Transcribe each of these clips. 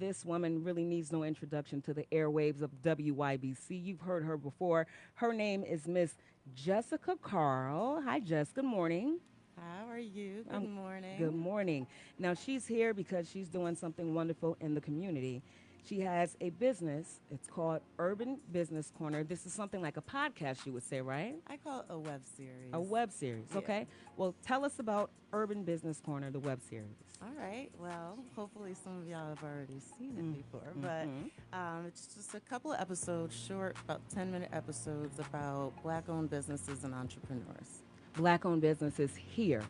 This woman really needs no introduction to the airwaves of WYBC. You've heard her before. Her name is Miss Jessica Carl. Hi, Jess. Good morning. How are you? Good Um, good morning. morning. Now, she's here because she's doing something wonderful in the community. She has a business. It's called Urban Business Corner. This is something like a podcast, you would say, right? I call it a web A series. web series, Yeah. okay? Well, tell us about Urban Business Corner, the web series. All right. Well, hopefully some of y'all have already seen it before, but Mm-hmm. it's just a couple of episodes, short, about 10-minute episodes about Black-owned businesses and entrepreneurs. Black owned businesses here.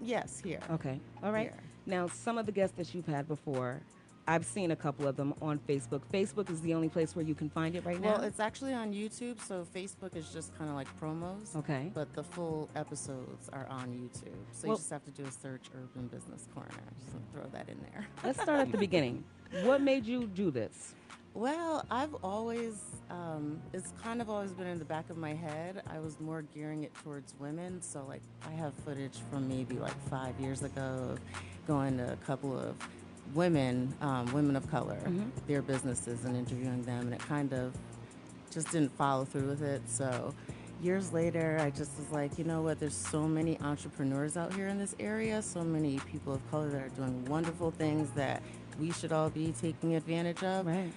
Yes, here, Okay. All right. here. Now, some of the guests that you've had before, I've seen a couple of them on Facebook. Facebook is the only place where you can find it right Well, now. it's actually on YouTube, so Facebook is just kind of like promos, Okay. but the full episodes are on YouTube. So you Well, just have to do a search Urban Business Corner. Just throw that in there. let's start at the beginning. What made you do this? Well, I've always, it's kind of always been in the back of my head. I was more gearing it towards women. So, like, I have footage from maybe like 5 years ago of going to a couple of women of color, Mm-hmm. their businesses and interviewing them. And it kind of just didn't follow through with it. So, years later, I just was like, you know what? There's so many entrepreneurs out here in this area, so many people of color that are doing wonderful things that we should all be taking advantage of. Right.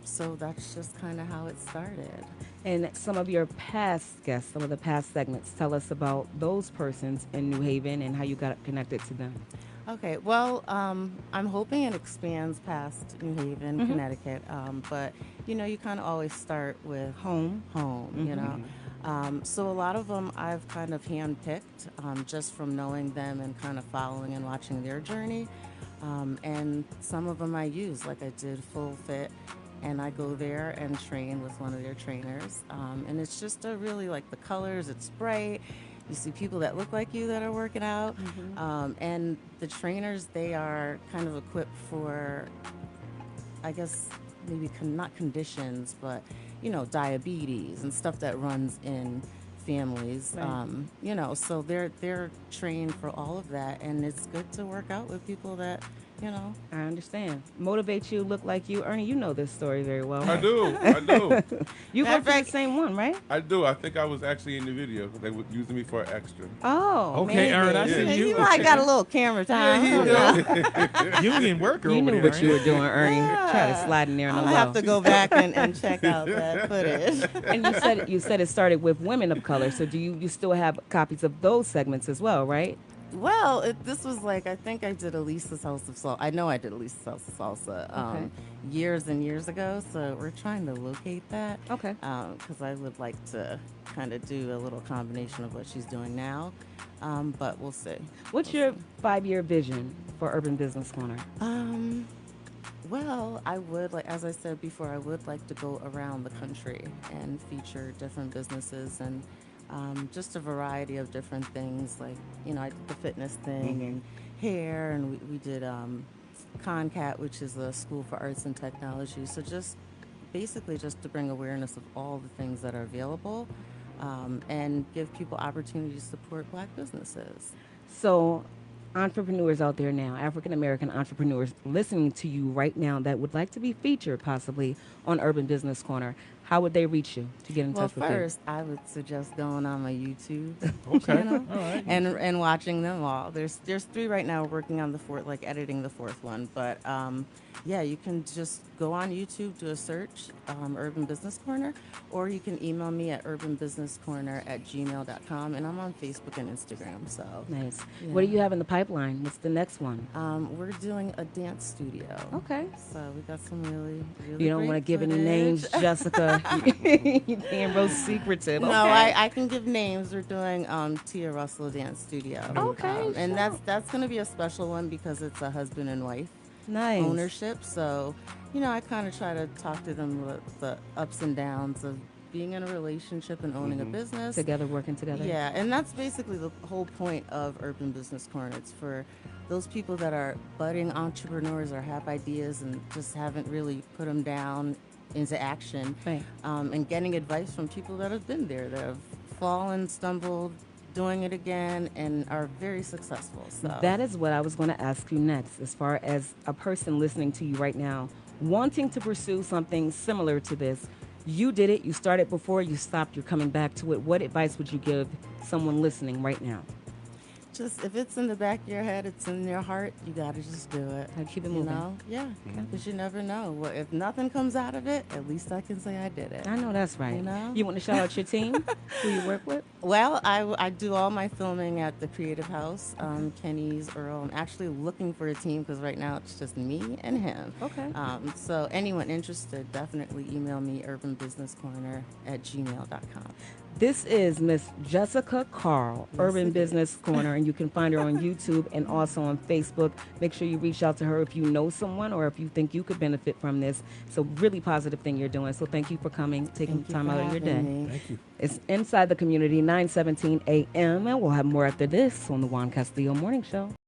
So that's just kind of how it started. And some of your past guests, some of the past segments, tell us about those persons in New Haven and how you got connected to them. Okay, well, I'm hoping it expands past New Haven, Mm-hmm. Connecticut. But you kind of always start with Home. home. Mm-hmm. So a lot of them I've kind of handpicked just from knowing them and kind of following and watching their journey. And some of them I use, like I did Full Fit, and I go there and train with one of their trainers. And it's just a really like the colors, it's bright. You see people that look like you that are working out. Mm-hmm. And the trainers, they are kind of equipped for, I guess, maybe not conditions, but diabetes and stuff that runs in families. Right. So they're trained for all of that, and it's good to work out with people that you know. I understand. Motivate you, look like you. Ernie, you know this story very well. I do. I do. You Matter go of to the fact, same one, right? I do. I think I was actually in the video. They were using me for an extra. Oh, Okay, Aaron, I maybe. see Yeah. you you. might got a little camera time. Union worker You over knew there. what you were doing, Ernie. Try to slide in there on I'll the have low. to go back and check out that footage. And you said it started with women of color. So do you still have copies of those segments as well, right? Well, this was like I think I did Elisa's House of Salsa. I know I did Elisa's House of Salsa Okay. years and years ago. So we're trying to locate that Okay. because I would like to kind of do a little combination of what she's doing now. But we'll see. What's We'll your see. 5 year vision for Urban Business Corner? Um, well, I would like, as I said before, I would like to go around the country and feature different businesses and just a variety of different things. Like, I did the fitness thing and hair, and we did ConCat, which is a school for arts and technology. So just basically just to bring awareness of all the things that are available and give people opportunity to support black businesses. So, entrepreneurs out there now, African American entrepreneurs listening to you right now that would like to be featured possibly on Urban Business Corner, how would they reach you to get in Well, touch with first, I would suggest going on my YouTube Okay. channel All right. and watching them all. There's three right now. We're working on the fourth, like editing the fourth one. But yeah, you can just go on YouTube, do a search, Urban Business Corner, or you can email me at urbanbusinesscorner@gmail.com, and I'm on Facebook and Instagram. So you? Nice. yeah. What do you have in the pipeline? What's the next one? We're doing a dance studio. Okay. So we got some really You don't want to great give any footage. names, Jessica. You being real secretive. No, Okay. I can give names. We're doing Tia Russell Dance Studio. Okay, And sure. that's going to be a special one because it's a husband and wife Nice. ownership. So, I kind of try to talk to them with the ups and downs of being in a relationship and owning a business. Together, working together. Yeah, and that's basically the whole point of Urban Business Corner. It's for those people that are budding entrepreneurs or have ideas and just haven't really put them down into action, Right. and getting advice from people that have been there, that have fallen, stumbled, doing it again and are very successful. So That is what I was going to ask you next, as far as a person listening to you right now, wanting to pursue something similar to this. You did it, you started before, you stopped, you're coming back to it. What advice would you give someone listening right now? just if it's in the back of your head, it's in your heart, you got to just do it. Gotta keep it You moving. know? Yeah. Because you never know. Well, if nothing comes out of it, at least I can say I did it. I know that's right. You know? You want to shout out your team, who you work with? Well, I do all my filming at the Creative House, Kenny's, Earl. I'm actually looking for a team because right now it's just me and him. Okay. So anyone interested, definitely email me urbanbusinesscorner@gmail.com. This is Miss Jessica Carl, Yes, Urban it Business Corner, and you can find her on YouTube and also on Facebook. Make sure you reach out to her if you know someone or if you think you could benefit from this. It's a really positive thing you're doing. So thank you for coming, taking Thank you time for out of your day. having me. Thank you. It's Inside the Community, 9:17 a.m., and we'll have more after this on the Juan Castillo Morning Show.